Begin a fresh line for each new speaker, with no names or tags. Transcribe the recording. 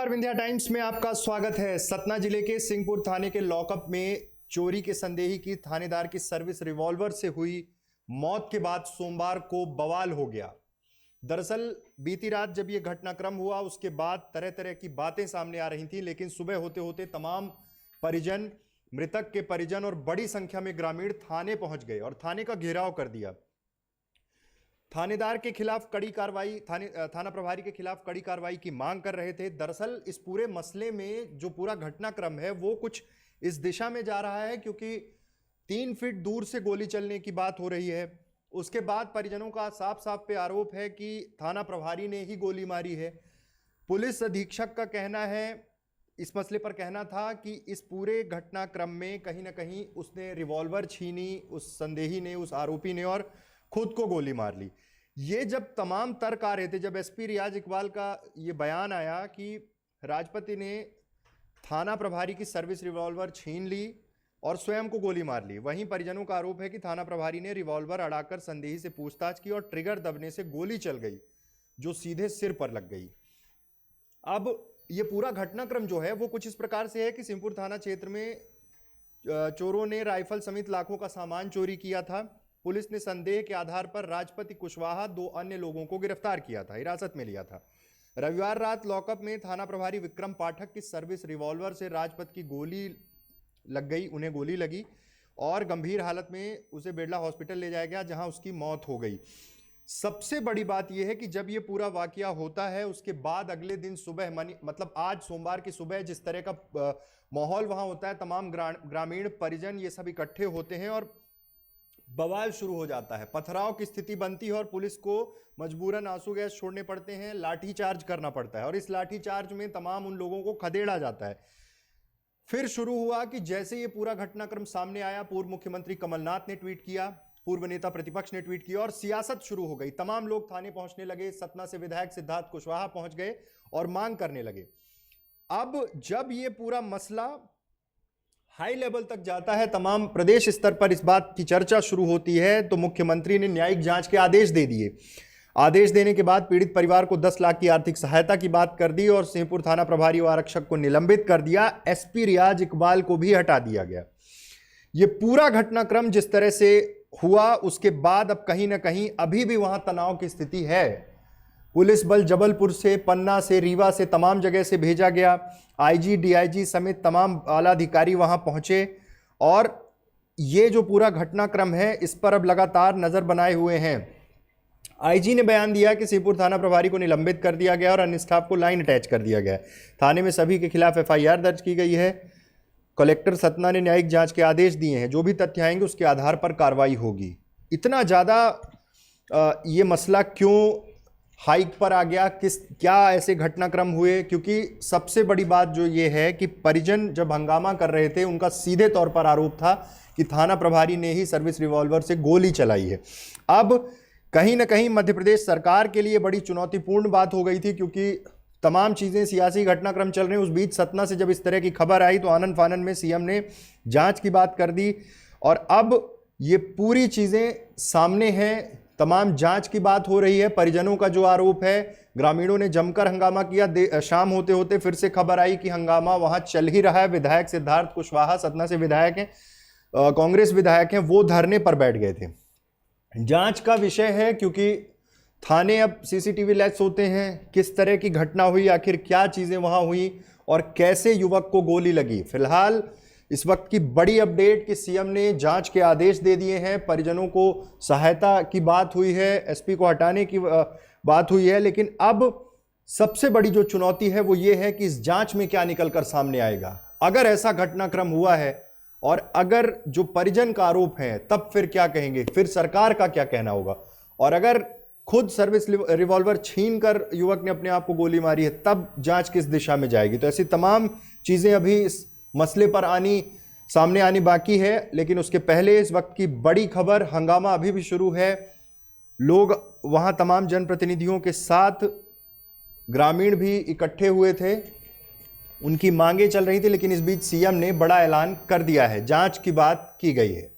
नमस्कार, विंध्या टाइम्स में आपका स्वागत है। सतना जिले के सिंहपुर थाने के लॉकअप में चोरी के संदेही की थानेदार की सर्विस रिवॉल्वर से हुई मौत के बाद सोमवार को बवाल हो गया। दरअसल बीती रात जब यह घटनाक्रम हुआ उसके बाद तरह तरह की बातें सामने आ रही थी, लेकिन सुबह होते होते तमाम परिजन, मृतक के परिजन और बड़ी संख्या में ग्रामीण थाने पहुंच गए और थाने का घेराव कर दिया। थानेदार के खिलाफ कड़ी कार्रवाई, थाना प्रभारी के खिलाफ कड़ी कार्रवाई की मांग कर रहे थे। दरअसल इस पूरे मसले में जो पूरा घटनाक्रम है वो कुछ इस दिशा में जा रहा है, क्योंकि 3 फीट दूर से गोली चलने की बात हो रही है। उसके बाद परिजनों का साफ साफ पे आरोप है कि थाना प्रभारी ने ही गोली मारी है। पुलिस अधीक्षक का कहना है, इस मसले पर कहना था कि इस पूरे घटनाक्रम में कहीं ना कहीं उसने रिवॉल्वर छीनी, उस संदेही ने, उस आरोपी ने, और खुद को गोली मार ली। ये जब तमाम तर्क आ रहे थे, जब एसपी रियाज इकबाल का ये बयान आया कि राजपति ने थाना प्रभारी की सर्विस रिवॉल्वर छीन ली और स्वयं को गोली मार ली, वहीं परिजनों का आरोप है कि थाना प्रभारी ने रिवॉल्वर अड़ाकर संदेही से पूछताछ की और ट्रिगर दबने से गोली चल गई जो सीधे सिर पर लग गई। अब ये पूरा घटनाक्रम जो है वो कुछ इस प्रकार से है कि सिंहपुर थाना क्षेत्र में चोरों ने राइफल समेत लाखों का सामान चोरी किया था। पुलिस ने संदेह के आधार पर राजपति कुशवाहा, 2 अन्य लोगों को गिरफ्तार किया था, हिरासत में लिया था। रविवार रात लॉकअप में थाना प्रभारी विक्रम पाठक की सर्विस रिवॉल्वर से राजपति की गोली लग गई, उन्हें गोली लगी और गंभीर हालत में उसे बिरला हॉस्पिटल ले जाया गया, जहां उसकी मौत हो गई। सबसे बड़ी बात यह है कि जब यह पूरा वाकया होता है उसके बाद अगले दिन सुबह, मतलब आज सोमवार की सुबह, जिस तरह का माहौल वहां होता है, तमाम ग्रामीण परिजन ये सब इकट्ठे होते हैं और बवाल शुरू हो जाता है। पथराव की स्थिति बनती है और पुलिस को मजबूरन आंसू गैस छोड़ने पड़ते हैं, लाठीचार्ज करना पड़ता है और इस लाठीचार्ज में तमाम उन लोगों को खदेड़ा जाता है। फिर शुरू हुआ कि जैसे ये पूरा घटनाक्रम सामने आया, पूर्व मुख्यमंत्री कमलनाथ ने ट्वीट किया, पूर्व नेता प्रतिपक्ष ने ट्वीट किया और सियासत शुरू हो गई। तमाम लोग थाने पहुंचने लगे। सतना से विधायक सिद्धार्थ कुशवाहा पहुंच गए और मांग करने लगे। अब जब ये पूरा मसला हाई लेवल तक जाता है, तमाम प्रदेश स्तर पर इस बात की चर्चा शुरू होती है, तो मुख्यमंत्री ने न्यायिक जांच के आदेश दे दिए। आदेश देने के बाद पीड़ित परिवार को 10 लाख की आर्थिक सहायता की बात कर दी और सिंहपुर थाना प्रभारी व आरक्षक को निलंबित कर दिया। एसपी रियाज इकबाल को भी हटा दिया गया। यह पूरा घटनाक्रम जिस तरह से हुआ उसके बाद अब कहीं ना कहीं अभी भी वहां तनाव की स्थिति है। पुलिस बल जबलपुर से, पन्ना से, रीवा से, तमाम जगह से भेजा गया। आईजी, डीआईजी समेत तमाम आला अधिकारी वहां पहुंचे और ये जो पूरा घटनाक्रम है इस पर अब लगातार नजर बनाए हुए हैं। आईजी ने बयान दिया कि सिंहपुर थाना प्रभारी को निलंबित कर दिया गया और अन्य स्टाफ को लाइन अटैच कर दिया गया। थाने में सभी के खिलाफ एफआईआर दर्ज की गई है। कलेक्टर सतना ने न्यायिक जांच के आदेश दिए हैं। जो भी तथ्य आएंगे उसके आधार पर कार्रवाई होगी। इतना ज़्यादा ये मसला क्यों हाइक पर आ गया, क्या ऐसे घटनाक्रम हुए? क्योंकि सबसे बड़ी बात जो ये है कि परिजन जब हंगामा कर रहे थे, उनका सीधे तौर पर आरोप था कि थाना प्रभारी ने ही सर्विस रिवॉल्वर से गोली चलाई है। अब कहीं ना कहीं मध्य प्रदेश सरकार के लिए बड़ी चुनौतीपूर्ण बात हो गई थी, क्योंकि तमाम चीज़ें, सियासी घटनाक्रम चल रहे हैं। उस बीच सतना से जब इस तरह की खबर आई तो आनन फानन में सीएम ने जांच की बात कर दी और अब ये पूरी चीज़ें सामने हैं। तमाम जांच की बात हो रही है। परिजनों का जो आरोप है, ग्रामीणों ने जमकर हंगामा किया। शाम होते होते फिर से खबर आई कि हंगामा वहां चल ही रहा है। विधायक सिद्धार्थ कुशवाहा, सतना से विधायक हैं, कांग्रेस विधायक हैं, वो धरने पर बैठ गए थे। जांच का विषय है, क्योंकि थाने अब सीसीटीवी लैस होते हैं। किस तरह की घटना हुई, आखिर क्या चीजें वहां हुई और कैसे युवक को गोली लगी। फिलहाल इस वक्त की बड़ी अपडेट कि सीएम ने जांच के आदेश दे दिए हैं। परिजनों को सहायता की बात हुई है, एसपी को हटाने की बात हुई है, लेकिन अब सबसे बड़ी जो चुनौती है वो ये है कि इस जांच में क्या निकलकर सामने आएगा। अगर ऐसा घटनाक्रम हुआ है और अगर जो परिजन का आरोप है, तब फिर क्या कहेंगे, फिर सरकार का क्या कहना होगा। और अगर खुद सर्विस रिवॉल्वर छीन कर युवक ने अपने आप को गोली मारी है, तब जांच किस दिशा में जाएगी। तो ऐसी तमाम चीजें अभी इस मसले पर सामने आनी बाकी है, लेकिन उसके पहले इस वक्त की बड़ी खबर, हंगामा अभी भी शुरू है। लोग वहां तमाम जनप्रतिनिधियों के साथ ग्रामीण भी इकट्ठे हुए थे, उनकी मांगें चल रही थी, लेकिन इस बीच सीएम ने बड़ा ऐलान कर दिया है। जांच की बात की गई है।